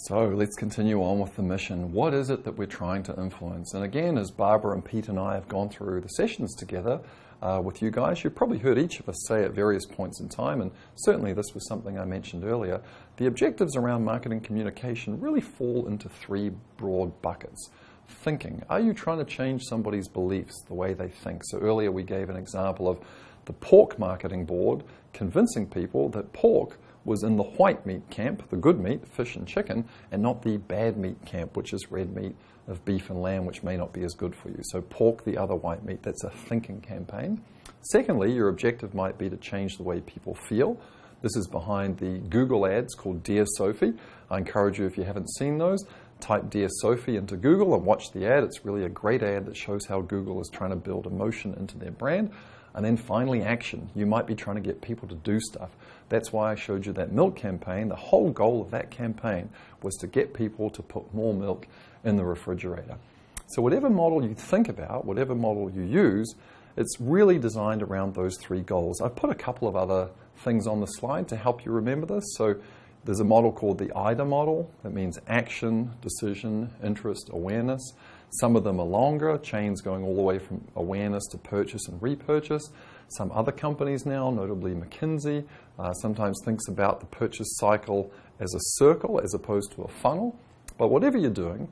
So let's continue on with the mission. What is it that we're trying to influence? And again, as Barbara and Pete and I have gone through the sessions together with you guys, you've probably heard each of us say at various points in time, and certainly this was something I mentioned earlier, the objectives around marketing communication really fall into three broad buckets. Thinking. Are you trying to change somebody's beliefs, the way they think? So earlier we gave an example of the pork marketing board convincing people that pork was in the white meat camp, the good meat, fish and chicken, and not the bad meat camp, which is red meat of beef and lamb, which may not be as good for you. So pork, the other white meat, that's a thinking campaign. Secondly, your objective might be to change the way people feel. This is behind the Google ads called Dear Sophie. I encourage you, if you haven't seen those, type Dear Sophie into Google and watch the ad. It's really a great ad that shows how Google is trying to build emotion into their brand. And then finally, action. You might be trying to get people to do stuff. That's why I showed you that milk campaign. The whole goal of that campaign was to get people to put more milk in the refrigerator. So whatever model you think about, whatever model you use, it's really designed around those three goals. I've put a couple of other things on the slide to help you remember this. So there's a model called the IDA model. That means action, decision, interest, awareness. Some of them are longer, chains going all the way from awareness to purchase and repurchase. Some other companies now, notably McKinsey, sometimes thinks about the purchase cycle as a circle as opposed to a funnel. But whatever you're doing,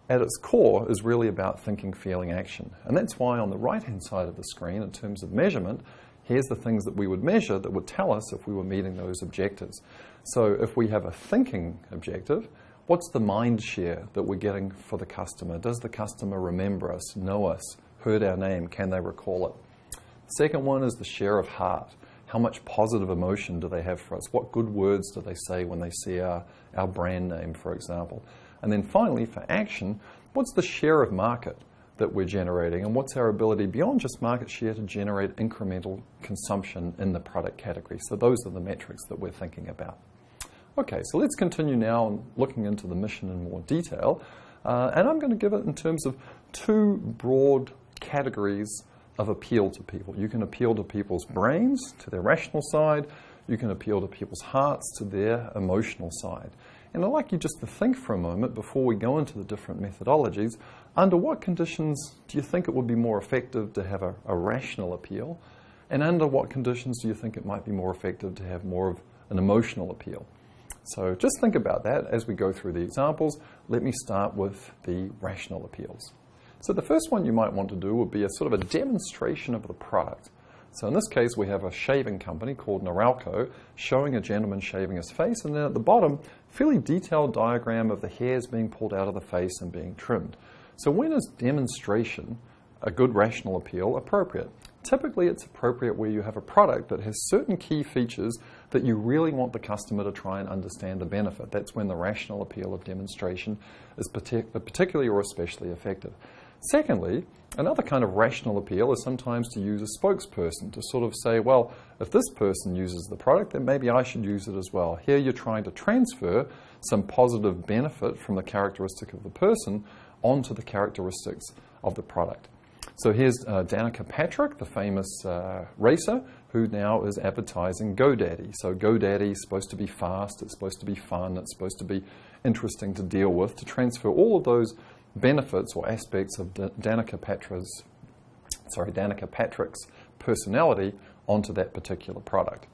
at its core is really about thinking, feeling, action. And that's why on the right-hand side of the screen, in terms of measurement, here's the things that we would measure that would tell us if we were meeting those objectives. So if we have a thinking objective, what's the mind share that we're getting for the customer? Does the customer remember us, know us, heard our name? Can they recall it? Second one is the share of heart. How much positive emotion do they have for us? What good words do they say when they see our brand name, for example? And then finally, for action, what's the share of market that we're generating? And what's our ability beyond just market share to generate incremental consumption in the product category? So those are the metrics that we're thinking about. Okay, so let's continue now looking into the mission in more detail. And I'm going to give it in terms of two broad categories of appeal to people. You can appeal to people's brains, to their rational side. You can appeal to people's hearts, to their emotional side. And I'd like you just to think for a moment before we go into the different methodologies, under what conditions do you think it would be more effective to have a rational appeal? And under what conditions do you think it might be more effective to have more of an emotional appeal? So just think about that as we go through the examples. Let me start with the rational appeals. So the first one you might want to do would be a sort of a demonstration of the product. So in this case, we have a shaving company called Norelco showing a gentleman shaving his face, and then at the bottom, fairly detailed diagram of the hairs being pulled out of the face and being trimmed. So when is demonstration, a good rational appeal, appropriate? Typically, it's appropriate where you have a product that has certain key features that you really want the customer to try and understand the benefit. That's when the rational appeal of demonstration is particularly or especially effective. Secondly, another kind of rational appeal is sometimes to use a spokesperson to sort of say, well, if this person uses the product, then maybe I should use it as well. Here you're trying to transfer some positive benefit from the characteristic of the person onto the characteristics of the product. So here's Danica Patrick, the famous racer, who now is advertising GoDaddy. So GoDaddy is supposed to be fast, it's supposed to be fun, it's supposed to be interesting to deal with, to transfer all of those benefits or aspects of Danica Patrick's personality onto that particular product.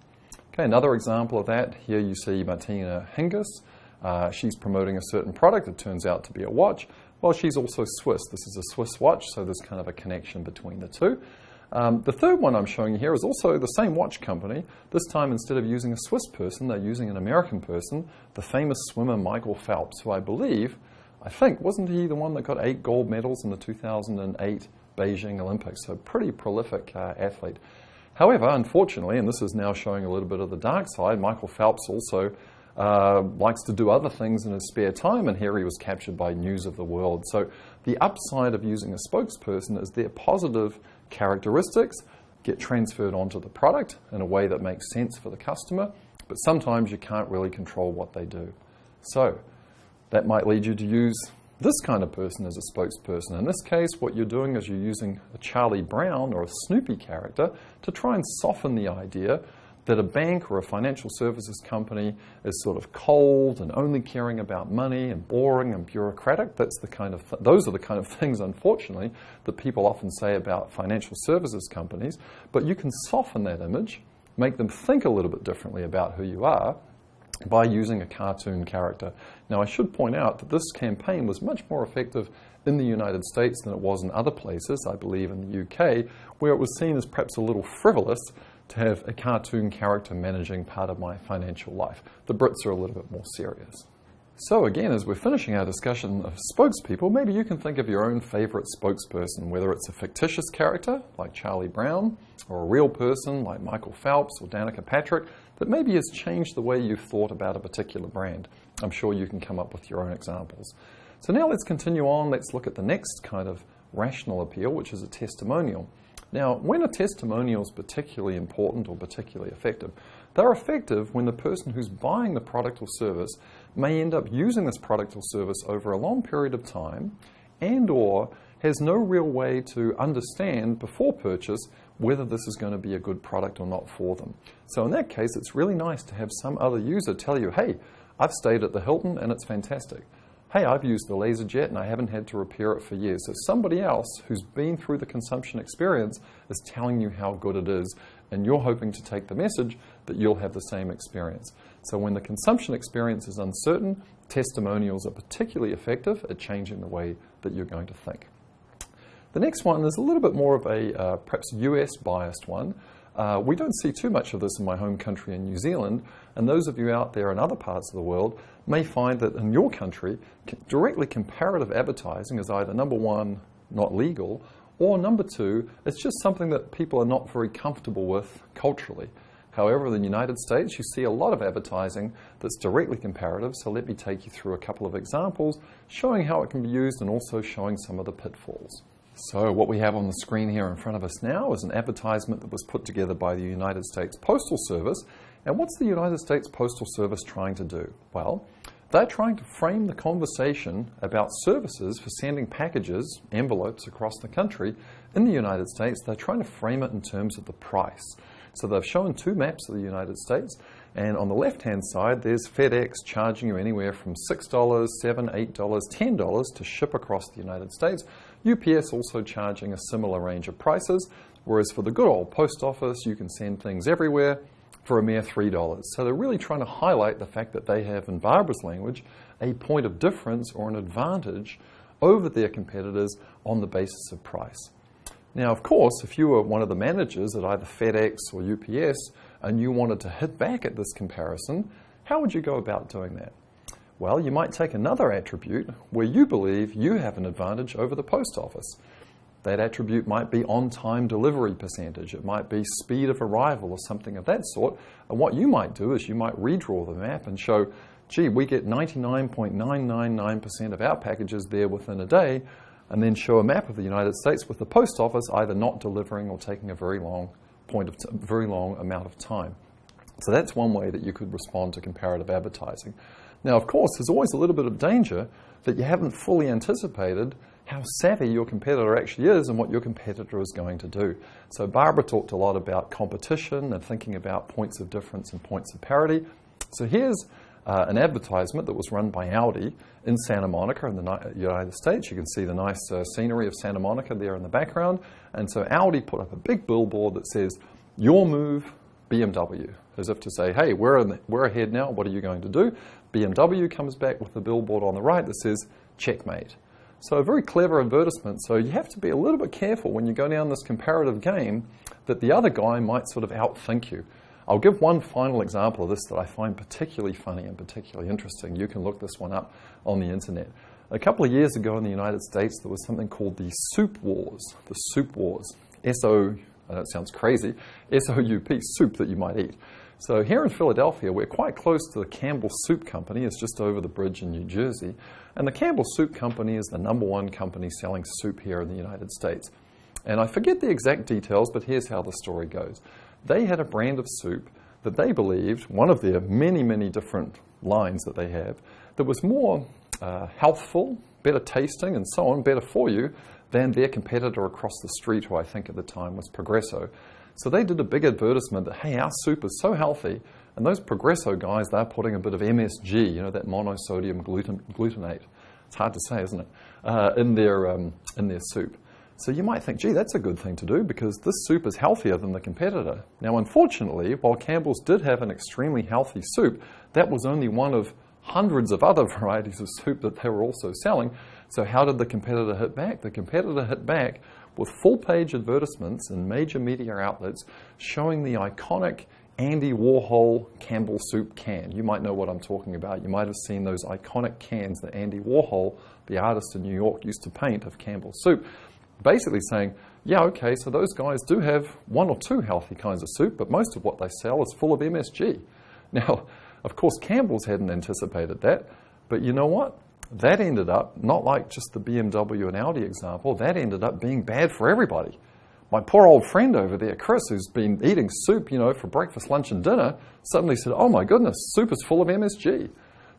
Okay, another example of that, here you see Martina Hingis. She's promoting a certain product. It turns out to be a watch. Well, she's also Swiss. This is a Swiss watch, so there's kind of a connection between the two. The third one I'm showing you here is also the same watch company. This time, instead of using a Swiss person, they're using an American person, the famous swimmer Michael Phelps, who I think, wasn't he the one that got 8 gold medals in the 2008 Beijing Olympics? So pretty prolific athlete. However, unfortunately, and this is now showing a little bit of the dark side, Michael Phelps also likes to do other things in his spare time, and here he was captured by News of the World. So the upside of using a spokesperson is their positive characteristics get transferred onto the product in a way that makes sense for the customer, but sometimes you can't really control what they do. So that might lead you to use this kind of person as a spokesperson. In this case, what you're doing is you're using a Charlie Brown or a Snoopy character to try and soften the idea that a bank or a financial services company is sort of cold and only caring about money and boring and bureaucratic. Those are the kind of things, unfortunately, that people often say about financial services companies. But you can soften that image, make them think a little bit differently about who you are by using a cartoon character. Now, I should point out that this campaign was much more effective in the United States than it was in other places, I believe in the UK, where it was seen as perhaps a little frivolous to have a cartoon character managing part of my financial life. The Brits are a little bit more serious. So again, as we're finishing our discussion of spokespeople, maybe you can think of your own favorite spokesperson, whether it's a fictitious character like Charlie Brown, or a real person like Michael Phelps or Danica Patrick, that maybe has changed the way you've thought about a particular brand. I'm sure you can come up with your own examples. So now let's continue on. Let's look at the next kind of rational appeal, which is a testimonial. Now, when a testimonial is particularly important or particularly effective, they're effective when the person who's buying the product or service may end up using this product or service over a long period of time and or has no real way to understand before purchase whether this is going to be a good product or not for them. So in that case, it's really nice to have some other user tell you, hey, I've stayed at the Hilton and it's fantastic. Hey, I've used the LaserJet and I haven't had to repair it for years. So somebody else who's been through the consumption experience is telling you how good it is, and you're hoping to take the message that you'll have the same experience. So when the consumption experience is uncertain, testimonials are particularly effective at changing the way that you're going to think. The next one is a little bit more of a perhaps US biased one. We don't see too much of this in my home country in New Zealand, and those of you out there in other parts of the world may find that in your country, directly comparative advertising is either number one, not legal, or number two, it's just something that people are not very comfortable with culturally. However, in the United States, you see a lot of advertising that's directly comparative, so let me take you through a couple of examples showing how it can be used and also showing some of the pitfalls. So what we have on the screen here in front of us now is an advertisement that was put together by the United States Postal Service. And what's the United States Postal Service trying to do? Well, they're trying to frame the conversation about services for sending packages, envelopes across the country in the United States. They're trying to frame it in terms of the price. So they've shown two maps of the United States, and on the left-hand side, there's FedEx charging you anywhere from $6, $7, $8, $10 to ship across the United States. UPS also charging a similar range of prices, whereas for the good old post office, you can send things everywhere for a mere $3. So they're really trying to highlight the fact that they have, in Barbara's language, a point of difference or an advantage over their competitors on the basis of price. Now, of course, if you were one of the managers at either FedEx or UPS and you wanted to hit back at this comparison, how would you go about doing that? Well, you might take another attribute where you believe you have an advantage over the post office. That attribute might be on-time delivery percentage. It might be speed of arrival or something of that sort. And what you might do is you might redraw the map and show, gee, we get 99.999% of our packages there within a day, and then show a map of the United States with the post office either not delivering or taking a very long amount of time. So that's one way that you could respond to comparative advertising. Now, of course, there's always a little bit of danger that you haven't fully anticipated how savvy your competitor actually is and what your competitor is going to do. So Barbara talked a lot about competition and thinking about points of difference and points of parity. So here's an advertisement that was run by Audi in Santa Monica in the United States. You can see the nice scenery of Santa Monica there in the background. And so Audi put up a big billboard that says, "Your move, BMW," as if to say, hey, we're ahead now, what are you going to do? BMW comes back with a billboard on the right that says, "Checkmate." So a very clever advertisement. So you have to be a little bit careful when you go down this comparative game that the other guy might sort of outthink you. I'll give one final example of this that I find particularly funny and particularly interesting. You can look this one up on the internet. A couple of years ago in the United States, there was something called the Soup Wars. The Soup Wars. I know it sounds crazy, S-O-U-P, soup that you might eat. So here in Philadelphia, we're quite close to the Campbell Soup Company. It's just over the bridge in New Jersey. And the Campbell Soup Company is the #1 company selling soup here in the United States. And I forget the exact details, but here's how the story goes. They had a brand of soup that they believed, one of their many, many different lines that they have, that was more healthful, better tasting, and so on, better for you, than their competitor across the street, who I think at the time was Progresso. So they did a big advertisement that, hey, our soup is so healthy, and those Progresso guys, they're putting a bit of MSG, you know, that monosodium glutamate. It's hard to say, isn't it? In their soup. So you might think, gee, that's a good thing to do because this soup is healthier than the competitor. Now, unfortunately, while Campbell's did have an extremely healthy soup, that was only one of hundreds of other varieties of soup that they were also selling. So how did the competitor hit back? The competitor hit back with full-page advertisements in major media outlets showing the iconic Andy Warhol Campbell soup can. You might know what I'm talking about. You might have seen those iconic cans that Andy Warhol, the artist in New York, used to paint of Campbell soup. Basically saying, yeah, okay, so those guys do have one or two healthy kinds of soup, but most of what they sell is full of MSG. Now, of course, Campbell's hadn't anticipated that, but you know what? That ended up, not like just the BMW and Audi example, that ended up being bad for everybody. My poor old friend over there, Chris, who's been eating soup, you know, for breakfast, lunch, and dinner, suddenly said, oh my goodness, soup is full of MSG.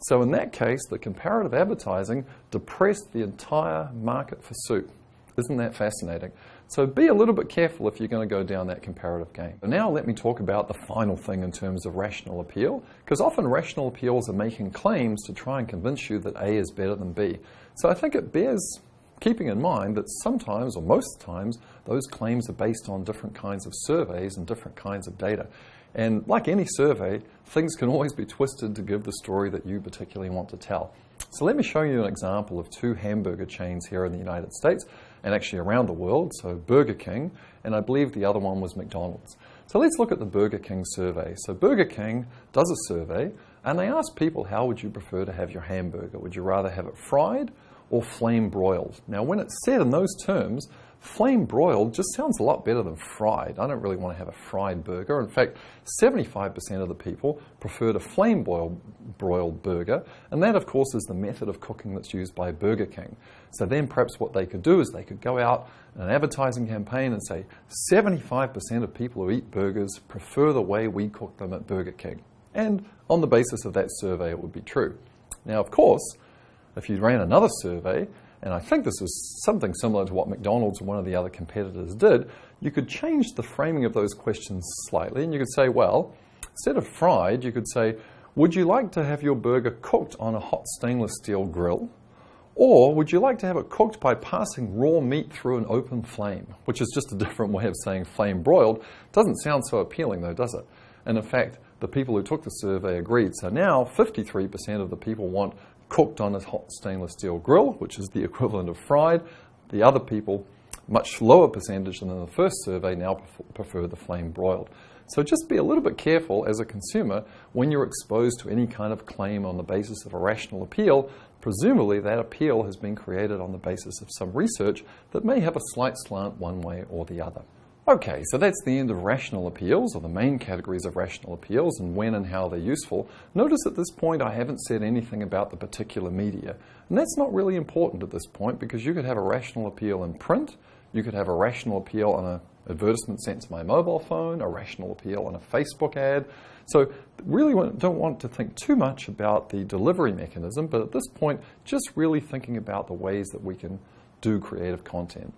So in that case, the comparative advertising depressed the entire market for soup. Isn't that fascinating? So be a little bit careful if you're going to go down that comparative game. Now let me talk about the final thing in terms of rational appeal, because often rational appeals are making claims to try and convince you that A is better than B. So I think it bears keeping in mind that sometimes, or most times, those claims are based on different kinds of surveys and different kinds of data. And like any survey, things can always be twisted to give the story that you particularly want to tell. So let me show you an example of two hamburger chains here in the United States and actually around the world. So Burger King, and I believe the other one was McDonald's. So let's look at the Burger King survey. So Burger King does a survey and they ask people, how would you prefer to have your hamburger? Would you rather have it fried or flame broiled? Now when it's said in those terms, flame broiled just sounds a lot better than fried. I don't really want to have a fried burger. In fact, 75% of the people preferred a flame broiled burger, and that of course is the method of cooking that's used by Burger King. So then perhaps what they could do is they could go out in an advertising campaign and say 75% of people who eat burgers prefer the way we cook them at Burger King. And on the basis of that survey, it would be true. Now of course, if you ran another survey, and I think this is something similar to what McDonald's or one of the other competitors did, you could change the framing of those questions slightly, and you could say, well, instead of fried, you could say, would you like to have your burger cooked on a hot stainless steel grill? Or would you like to have it cooked by passing raw meat through an open flame? Which is just a different way of saying flame broiled. Doesn't sound so appealing though, does it? And in fact, the people who took the survey agreed. So now 53% of the people want cooked on a hot stainless steel grill, which is the equivalent of fried. The other people, much lower percentage than in the first survey, now prefer the flame broiled. So just be a little bit careful as a consumer when you're exposed to any kind of claim on the basis of a rational appeal. Presumably that appeal has been created on the basis of some research that may have a slight slant one way or the other. Okay, so that's the end of rational appeals, or the main categories of rational appeals, and when and how they're useful. Notice at this point I haven't said anything about the particular media. And that's not really important at this point because you could have a rational appeal in print, you could have a rational appeal on an advertisement sent to my mobile phone, a rational appeal on a Facebook ad. So really don't want to think too much about the delivery mechanism, but at this point just really thinking about the ways that we can do creative content.